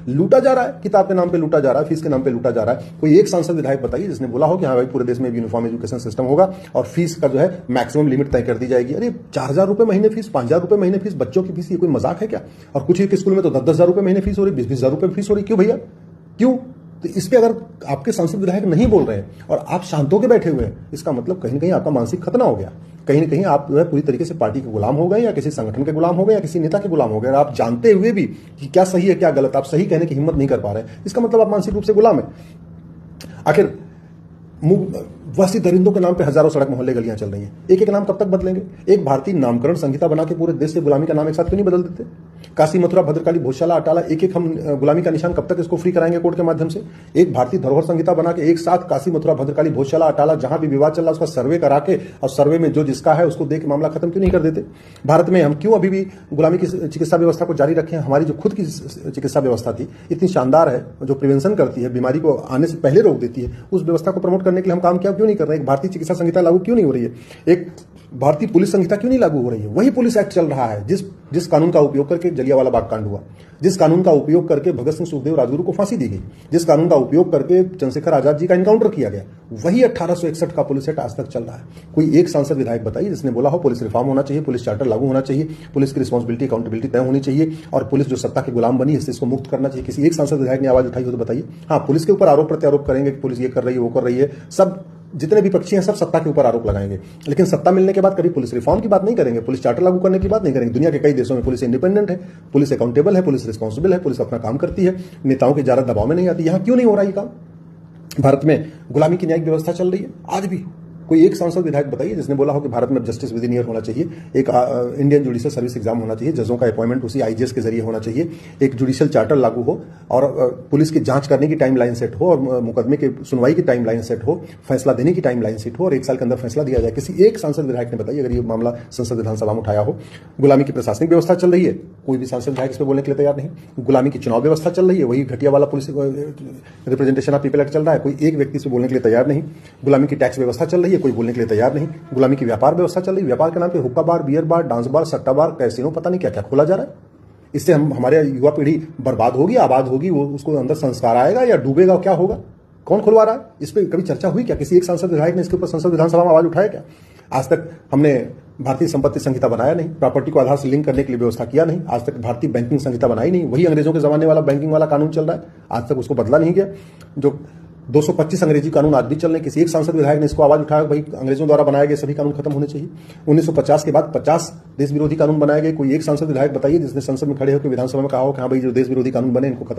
लूटा जा रहा है, किताब के नाम पे लूटा जा रहा है, फीस के नाम पे लूटा जा रहा है। कोई एक सांसद विधायक बताइए जिसने बोला हो कि हाँ भाई पूरे देश में यूनिफॉर्म एजुकेशन सिस्टम होगा और फीस का जो है मैक्सिमम लिमिट तय कर दी जाएगी। अरे 4,000 रुपए महीने फीस, 5,000 रुपए महीने फीस, बच्चों की फीस, ये कोई मजाक है क्या? और कुछ एक स्कूल में तो 10,000 रुपए महीने फीस हो रही, 20,000 रुपए फीस हो रही। क्यों भैया, क्यों? तो इस पे अगर आपके सांसद विधायक नहीं बोल रहे हैं और आप शांत होकर बैठे हुए हैं, इसका मतलब कहीं ना कहीं आपका मानसिक खतना हो गया। कहीं ना कहीं आप जो है पूरी तरीके से पार्टी के गुलाम हो गए, या किसी संगठन के गुलाम हो गए, या किसी नेता के गुलाम हो गए। और आप जानते हुए भी कि क्या सही है क्या गलत, आप सही कहने की हिम्मत नहीं कर पा रहे हैं, इसका मतलब आप मानसिक रूप से गुलाम है। आखिर वैसी दरिंदों के नाम पे हजारों सड़क मोहल्ले गलियां चल रही हैं। एक एक नाम कब तक बदलेंगे? एक भारतीय नामकरण संहिता बना के पूरे देश से गुलामी का नाम एक साथ क्यों नहीं बदल देते? काशी, मथुरा, भद्रकाली, भोजशाला, अटाला, एक एक हम गुलामी का निशान कब तक इसको फ्री कराएंगे कोर्ट के माध्यम से? एक भारतीय धरोहर संहिता बना के एक साथ काशी, मथुरा, भद्रकाली, भोजशाला, अटाला, जहां भी विवाद चल रहा है उसका सर्वे करा के, और सर्वे में जो जिसका है उसको देख मामला खत्म क्यों नहीं कर देते? भारत में हम क्यों अभी भी गुलामी की चिकित्सा व्यवस्था को जारी रखें? हमारी जो खुद की चिकित्सा व्यवस्था थी इतनी शानदार है, जो प्रिवेंशन करती है, बीमारी को आने से पहले रोक देती है, उस व्यवस्था को प्रमोट करने के लिए हम काम क्यों नहीं कर रहे हैं? एक भारतीय चिकित्सा संहिता लागू क्यों नहीं हो रही है? एक भारतीय पुलिस संहिता क्यों नहीं लागू हो रही है? वही पुलिस एक्ट चल रहा है जिस कानून का उपयोग करके जलियांवाला बाग कांड हुआ, जिस कानून का उपयोग करके भगत सिंह, सुखदेव, राजगुरु को फांसी दी गई, जिस कानून का उपयोग करके चंद्रशेखर आजाद जी का एनकाउंटर किया गया, वही 1861 का पुलिस एक्ट आज तक चल रहा है। कोई एक सांसद विधायक बताइए जिसने बोला हो पुलिस रिफॉर्म होना चाहिए, पुलिस चार्टर लागू होना चाहिए, पुलिस की रिस्पॉन्सिबिलिटी, अकाउंटेबिलिटी तय होनी चाहिए, और पुलिस जो सत्ता के गुलाम बनी इससे इसको मुक्त करना चाहिए। किसी एक सांसद विधायक ने आवाज उठाई हो तो बताइए। हाँ, पुलिस के ऊपर आरोप प्रत्यारोप करेंगे कि पुलिस ये कर रही है, वो कर रही है, सब जितने विपक्षी हैं सब सत्ता के ऊपर आरोप लगाएंगे, लेकिन सत्ता मिलने के बाद कभी पुलिस रिफॉर्म की बात नहीं करेंगे, पुलिस चार्टर लागू करने की बात नहीं करेंगे। दुनिया के कई देशों में पुलिस इंडिपेंडेंट है, पुलिस अकाउंटेबल है, पुलिस रिस्पॉन्सिबल है, पुलिस अपना काम करती है, नेताओं के ज्यादा दबाव में नहीं आती। यहां क्यों नहीं हो रहा ये काम? भारत में गुलामी की न्यायिक व्यवस्था चल रही है आज भी। कोई एक सांसद विधायक बताइए जिसने बोला हो कि भारत में जस्टिस विद इन ईयर होना चाहिए, एक इंडियन जुडिशियल सर्विस एग्जाम होना चाहिए, जजों का अपॉइंटमेंट उसी आईजीएस के जरिए होना चाहिए, एक जुडिशियल चार्टर लागू हो, और पुलिस की जांच करने की टाइमलाइन सेट हो, और मुकदमे की सुनवाई की टाइमलाइन सेट हो, फैसला देने की टाइमलाइन सेट हो, और 1 साल के अंदर फैसला दिया जाए। किसी एक सांसद विधायक ने बताइए अगर ये मामला संसद विधानसभा में उठाया हो। गुलामी की प्रशासनिक व्यवस्था चल रही है, कोई भी सांसद विधायक इस पर बोलने के लिए तैयार नहीं। गुलामी की चुनाव व्यवस्था चल रही है, वही घटिया वाला police representation of people act चल रहा है, कोई एक व्यक्ति से बोलने के लिए तैयार नहीं। गुलामी की टैक्स व्यवस्था चल रही है, कोई बोलने के लिए तैयार नहीं। गुलामी की व्यापार व्यवस्था चल रही है, व्यापार के नाम पे हुक्का बार, बियर बार, डांस बार, सट्टा बार, कैसीनो, पता नहीं क्या क्या खोला जा रहा है। इससे हमारे युवा पीढ़ी बर्बाद होगी, आबाद होगी, वो उसको अंदर संस्कार आएगा या डूबेगा, क्या होगा? कौन खुलवा रहा है? इस पर कभी चर्चा हुई क्या? किसी एक सांसद विधायक ने इसके ऊपर संसद विधानसभा में आवाज उठाया क्या? आज तक हमने भारतीय संपत्ति संहिता बनाया नहीं, प्रॉपर्टी को आधार से लिंक करने के लिए व्यवस्था किया नहीं, आज तक भारतीय बैंकिंग संहिता बनाई नहीं, वही अंग्रेजों के जमाने वाला बैंकिंग वाला कानून चल रहा है, आज तक उसको बदला नहीं गया। जो 225 अंग्रेजी कानून आज भी चल रहे हैं, किसी एक सांसद विधायक ने इसको आवाज उठाया भाई अंग्रेजों द्वारा बनाए गए सभी कानून खत्म होने चाहिए। 1950 के बाद 50 देश विरोधी कानून बनाए गए, कोई एक सांसद विधायक बताइए जिसने संसद में खड़े होकर विधानसभा में कहा हो कि हाँ भाई जो देश विरोधी कानून बने इनको खत्म